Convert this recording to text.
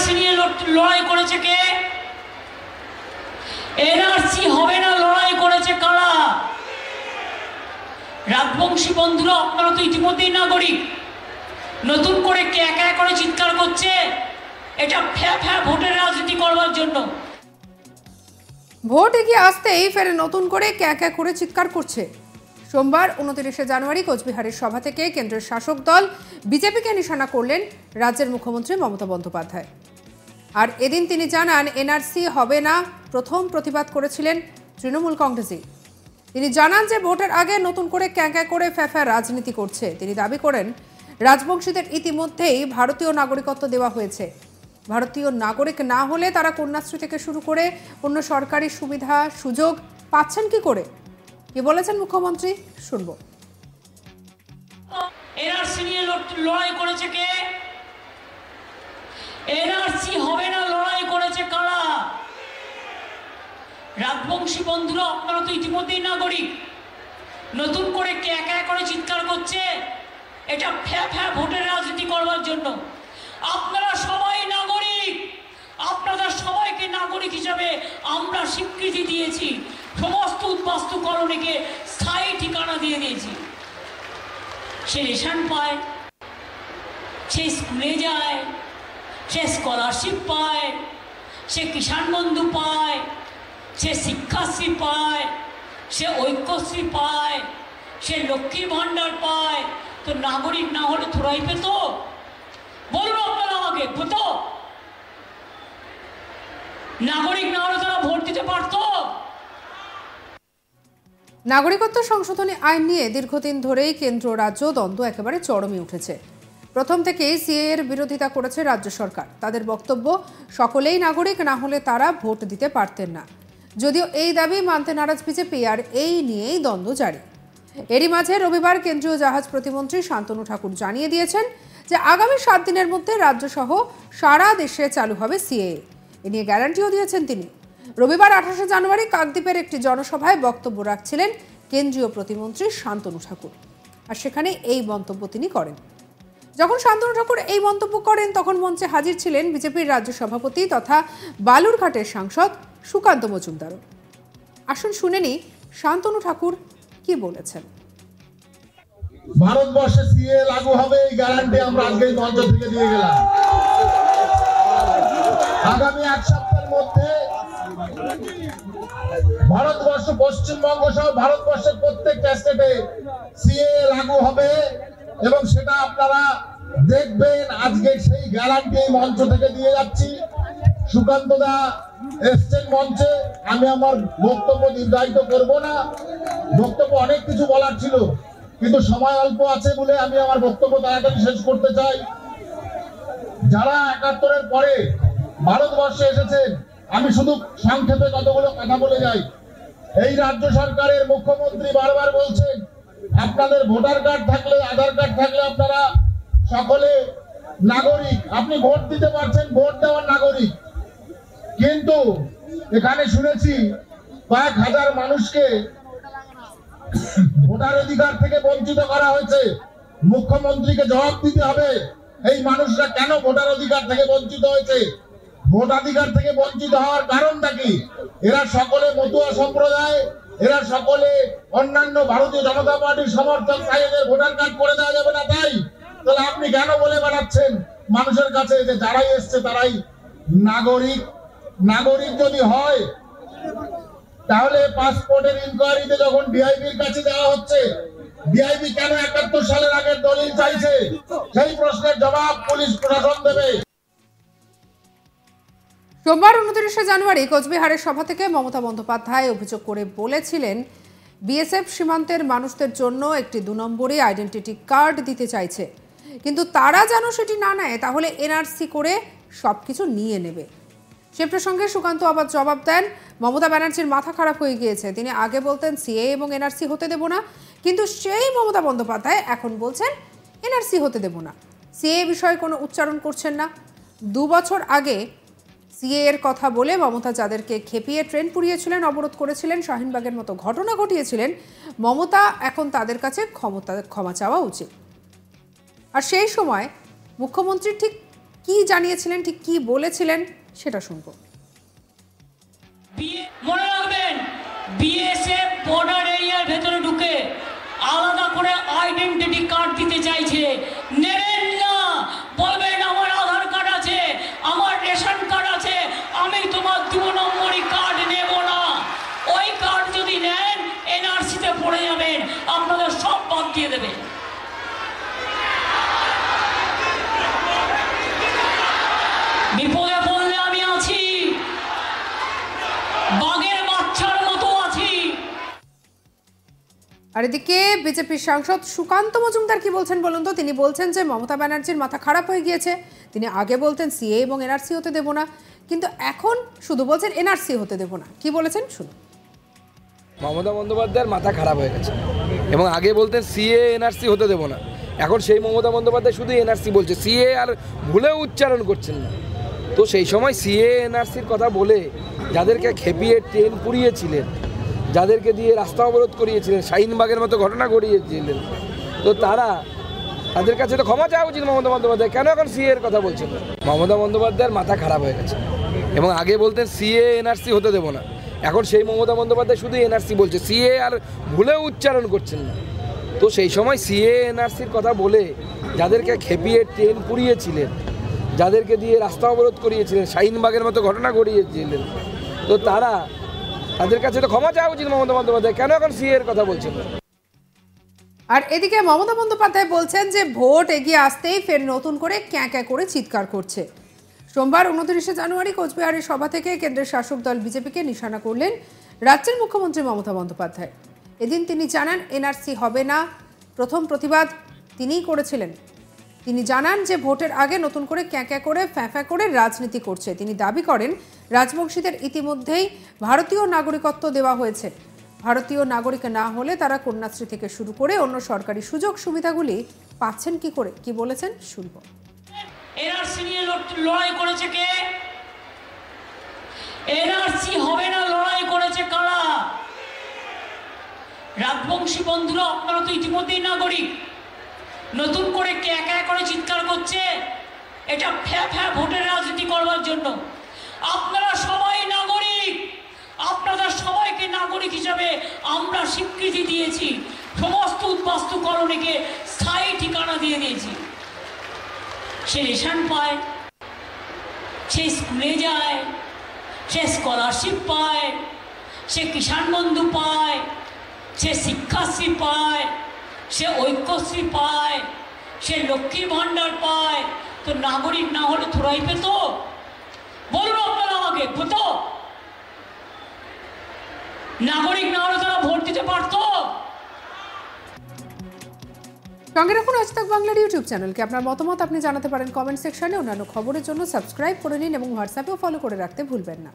NRC নিয়ে লড়াই করেছে কে? এনআরসি হবে না লড়াই করেছে কারা? রাজবংশী বন্ধুরা, আপনারা তো ইতিমধ্যেই নাগরিক। নতুন করে কে একা করে চিৎকার করছে এটা ফ্যা ভোটের রাজনীতি করবার জন্য। ভোট এগিয়ে আসতেই ফের নতুন করে ক্যা করে চিৎকার করছে। সোমবার 29শে জানুয়ারি কোচবিহারের সভা থেকে কেন্দ্রের শাসক দল বিজেপিকে নিশানা করলেন রাজ্যের মুখ্যমন্ত্রী মমতা বন্দ্যোপাধ্যায়। আর এদিন তিনি জানান এনআরসি হবে না। প্রথম প্রতিবাদ করেছিলেন তৃণমূল কংগ্রেসই। তিনি জানান যে ভোটের আগে নতুন করে ক্যা করে ফ্যা রাজনীতি করছে। তিনি দাবি করেন রাজবংশীদের ইতিমধ্যেই ভারতীয় নাগরিকত্ব দেওয়া হয়েছে। ভারতীয় নাগরিক না হলে তারা কন্যাশ্রী থেকে শুরু করে অন্য সরকারি সুবিধা সুযোগ পাচ্ছেন কি করে? কি বলেছেন মুখ্যমন্ত্রী শুনবো। এনআরসি নিয়ে লড়াই করেছে কে? এনআরসি হবে না লড়াই করেছে কারা? রাজবংশী বন্ধুরা, আপনারা তো ইতিমধ্যেই নাগরিক। নতুন করে কে একা করে চিৎকার করছে এটা ফ্যা ভোটের রাজনীতি করবার জন্য। আপনারা সবাই নাগরিক, আপনাদের সবাইকে নাগরিক হিসাবে আমরা স্বীকৃতি দিয়েছি। সমস্ত উদ্বাস্তু কলোনিকে স্থায়ী ঠিকানা দিয়ে দিয়েছি। সে রেশন পায়, সে স্কুলে যায়, সে স্কলারশিপ পায়, সে কিষাণ বন্ধু পায়, সে শিক্ষাশ্রী পায়, সে ঐক্যশ্রী পায়, সে লক্ষ্মীর ভাণ্ডার পায়। তো নাগরিক না হলে থোড়াই পেত? বলুন আপনারা আমাকে, পেত? নাগরিক না হলে তারা ভোট দিতে পারত? নাগরিকত্ব সংশোধনী আইন নিয়ে দীর্ঘদিন ধরেই কেন্দ্র রাজ্য দ্বন্দ্ব একেবারে চরমে উঠেছে। প্রথম থেকেই সিএএ এর বিরোধিতা করেছে রাজ্য সরকার। তাদের বক্তব্য সকলেই নাগরিক না হলে তারা ভোট দিতে পারতেন না। যদিও এই দাবি মানতে নারাজ বিজেপি, আর এই নিয়েই দ্বন্দ্ব জারি। এরই মাঝে রবিবার কেন্দ্রীয় জাহাজ প্রতিমন্ত্রী শান্তনু ঠাকুর জানিয়ে দিয়েছেন যে আগামী 7 দিনের মধ্যে রাজ্য সহ সারা দেশে চালু হবে সিএএ। এ নিয়ে গ্যারান্টিও দিয়েছেন তিনি। রবিবার 28শে জানুয়ারি কাকদ্বীপের একটি জনসভায় বক্তব্য রাখছিলেন কেন্দ্রীয় প্রতিমন্ত্রী শান্তনু ঠাকুর, আর সেখানে এই মন্তব্য তিনি করেন। যখন শান্তনু ঠাকুর এই মন্তব্য করেন তখন মঞ্চে হাজির ছিলেন বিজেপির রাজ্য সভাপতি তথা বালুরঘাটের সাংসদ সুকান্ত মজুমদারও। আসুন শুনে নি শান্তনু ঠাকুর কি বলেছেন। ভারতবর্ষে সিএএ লাগু হবে এই গ্যারান্টি আমরা আজকে মঞ্চ থেকে দিয়ে গেলাম। আগামী 1 সপ্তাহের মধ্যে ভারতবর্ষ, পশ্চিমবঙ্গ সহ ভারতবর্ষের প্রত্যেকটা স্টেটে সিএএ লাগু হবে এবং সেটা আপনারা দেখবেন। আজকে সেই গ্যারান্টি মঞ্চ থেকে দিয়ে যাচ্ছি। সুকান্ত দা এসছেন মঞ্চে, আমি আমার বক্তব্য দীর্ঘায়িত করব না। বক্তব্য অনেক কিছু বলার ছিল, কিন্তু সময় অল্প আছে বলে আমি আমার বক্তব্য তাড়াতাড়ি শেষ করতে চাই। যারা 71-এর পরে ভারতবর্ষে এসেছেন, আমি শুধু সংক্ষেপে কতগুলো কথা বলে যাই। এই রাজ্য সরকারের মুখ্যমন্ত্রী বারবার বলছেন আপনাদের ভোটার কার্ড থাকলে, আধার কার্ড থাকলে আপনারা সকলে নাগরিক, আপনি ভোট দিতে পারছেন, ভোট দেওয়ার নাগরিক। কিন্তু এখানে শুনেছি কয়েক হাজার মানুষকে ভোটার অধিকার থেকে বঞ্চিত করা হয়েছে। মুখ্যমন্ত্রীকে জবাব দিতে হবে এই মানুষরা কেন ভোটার অধিকার থেকে বঞ্চিত হয়েছে। ভোটাধিকার থেকে বঞ্চিত হওয়ার কারণটা কি? এরা সকলে মতুয়া সম্প্রদায়, এরা সকলে অন্যান্য ভারতীয় জনতা পার্টির সমর্থক, তাই এদের ভোটার কার্ড করে দেওয়া যাবে না। তাই তাহলে আপনি কেন বলে বেড়াচ্ছেন মানুষের কাছে যে যারাই এসছে তারাই নাগরিক? নাগরিক যদি হয় তাহলে পাসপোর্টের ইনকোয়ারিতে যখন ডিআইবির কাছে যাওয়া হচ্ছে, ডিআইবি কেন 71 সালের আগের দলিল চাইছে? সেই প্রশ্নের জবাব পুলিশ প্রশাসন দেবে। সোমবার 29শে জানুয়ারি কোচবিহারের সভা থেকে মমতা বন্দ্যোপাধ্যায় অভিযোগ করে বলেছিলেন বিএসএফ সীমান্তের মানুষদের জন্য একটি 2 নম্বরই আইডেন্টিটি কার্ড দিতে চাইছে, কিন্তু তারা যেন সেটি না নেয় তাহলে এনআরসি করে সবকিছু নিয়ে নেবে। সে প্রসঙ্গে সুকান্ত আবার জবাব দেন মমতা ব্যানার্জির মাথা খারাপ হয়ে গিয়েছে। তিনি আগে বলতেন সিএএ এবং এনআরসি হতে দেব না, কিন্তু সেই মমতা বন্দ্যোপাধ্যায় এখন বলছেন এনআরসি হতে দেব না। সিএএ বিষয়ে কোনো উচ্চারণ করছেন না। 2 বছর আগে সিএএ এর কথা বলে মমতা যাদেরকে খেপিয়ে ট্রেন পুড়িয়েছিলেন, অবরোধ করেছিলেন, শাহিনবাগের মতো ঘটনা ঘটিয়েছিলেন, মমতা এখন তাদের কাছে ক্ষমা চাওয়া উচিত। আর সেই সময় মুখ্যমন্ত্রী ঠিক কি জানিয়েছিলেন, ঠিক কি বলেছিলেন সেটা শুনবো। মনে রাখবেন, বিএসএফ বর্ডার এরিয়ার ভেতরে ঢুকে আলাদা করে আইডেন্টিটি কার্ড দিতে চাইছে, নেবেন না। বলবেন আমার আধার কার্ড আছে, আমার রেশন কার্ড আছে, আমি তোমার 2 নম্বরই কার্ড নেব না। ওই কার্ড যদি নেন এনআরসিতে পড়ে যাবেন, আপনাদের সব বাদ দিয়ে দেবে। বিপদে পড়লে আমি আছি, বাঘের বাচ্চার মতো আছি। আর এদিকে বিজেপির সাংসদ সুকান্ত মজুমদার কি বলছেন বলুন তো। তিনি বলছেন যে মমতা ব্যানার্জির মাথা খারাপ হয়ে গিয়েছে। তিনি আগে বলতেন সিএ এবং এনআরসি হতে দেব না, কিন্তু এখন শুধু বলছেন এনআরসি হতে দেব না। কি বলেছেন শুনুন। মমতা বন্দ্যোপাধ্যায়ের মাথা খারাপ হয়ে গেছে এবং আগে বলতেন সিএ এনআরসি হতে দেব না, এখন সেই মমতা বন্দ্যোপাধ্যায় শুধু এনআরসি বলছে, সিএ আর ভুলেও উচ্চারণ করছেন না। তো সেই সময় সিএ এনআরসির কথা বলে যাদেরকে খেপিয়ে ট্রেন পুড়িয়েছিলেন, যাদেরকে দিয়ে রাস্তা অবরোধ করিয়েছিলেন, শাহিনবাগের মতো ঘটনা ঘটিয়েছিলেন, তো তাদের কাছে তো ক্ষমা চাওয়া উচিত মমতা বন্দ্যোপাধ্যায়। কেন এখন সিএ এর কথা বলছেন না? মমতা বন্দ্যোপাধ্যায়ের মাথা খারাপ হয়ে গেছে এবং আগে বলতেন সিএ এনআরসি হতে দেব না, এখন সেই মমতা বন্দ্যোপাধ্যায় শুধু এনআরসি বলছে, সিএ আর ভুলেও উচ্চারণ করছেন না। তো সেই সময় সিএ এনআরসির কথা বলে যাদেরকে খেপিয়ে ট্রেন পুড়িয়েছিলেন, যাদেরকে দিয়ে রাস্তা অবরোধ করিয়েছিলেন, শাহিনবাগের মতো ঘটনা ঘটিয়েছিলেন, তো তাদের কাছে তো ক্ষমা চাওয়া উচিত মমতা বন্দ্যোপাধ্যায়। কেন এখন সিএ এর কথা বলছেন না? আর এদিকে মমতা বন্দ্যোপাধ্যায় বলছেন যে ভোট এগিয়ে আসতেই ফের নতুন করে ক্যাঁ ক্যাঁ করে চিৎকার করছে। সোমবার 29শে জানুয়ারি কোচবিহারের সভা থেকে কেন্দ্রের শাসক দল বিজেপিকে নিশানা করলেন রাজ্যের মুখ্যমন্ত্রী মমতা বন্দ্যোপাধ্যায়। এদিন তিনি জানান এনআরসি হবে না। প্রথম প্রতিবাদ তিনিই করেছিলেন। তিনি জানান যে ভোটের আগে নতুন করে ক্যাঁ ক্যাঁ করে ফ্যাঁ করে রাজনীতি করছে। তিনি দাবি করেন রাজবংশীদের ইতিমধ্যেই ভারতীয় নাগরিকত্ব দেওয়া হয়েছে। ভারতীয় নাগরিক না হলে তারা কন্যাশ্রী থেকে শুরু করে অন্য সরকারি সুযোগ সুবিধাগুলি পাচ্ছেন কি করে, কি বলেছেন শুনবো। এনআরসি নিয়ে লড়াই করেছে কে? এনআরসি হবে না লড়াই করেছে কারা? রাজবংশী বন্ধুরা, আপনারা তো ইতিমধ্যেই নাগরিক। নতুন করে কে একা করে চিৎকার করছে এটা ফ্যা ভোটের রাজনীতি করবার জন্য। আপনারা সবাই নাগরিক, আপনাদের সবাইকে নাগরিক হিসাবে আমরা স্বীকৃতি দিয়েছি। সমস্ত উদ্বাস্তু কলোনিকে স্থায়ী ঠিকানা দিয়ে দিয়েছি। সে রেশন পায়, সে স্কুলে যায়, সে স্কলারশিপ পায়, সে কিষাণ বন্ধু পায়, সে শিক্ষাশ্রী পায়, সে ঐক্যশ্রী পায়, সে লক্ষ্মীর ভাণ্ডার পায়। তো নাগরিক না হলে থোড়াই পেত? বলুন আপনারা আমাকে, পেত? নাগরিক না হলে তারা ভোট দিতে পারত? সঙ্গে রাখুন আজ তাক বাংলার ইউটিউব চ্যানেলকে। আপনার মতামত আপনি জানাতে পারেন কমেন্ট সেকশনে। অন্যান্য খবরের জন্য সাবস্ক্রাইব করে নিন এবং হোয়াটসঅ্যাপেও ফলো করে রাখতে ভুলবেন না।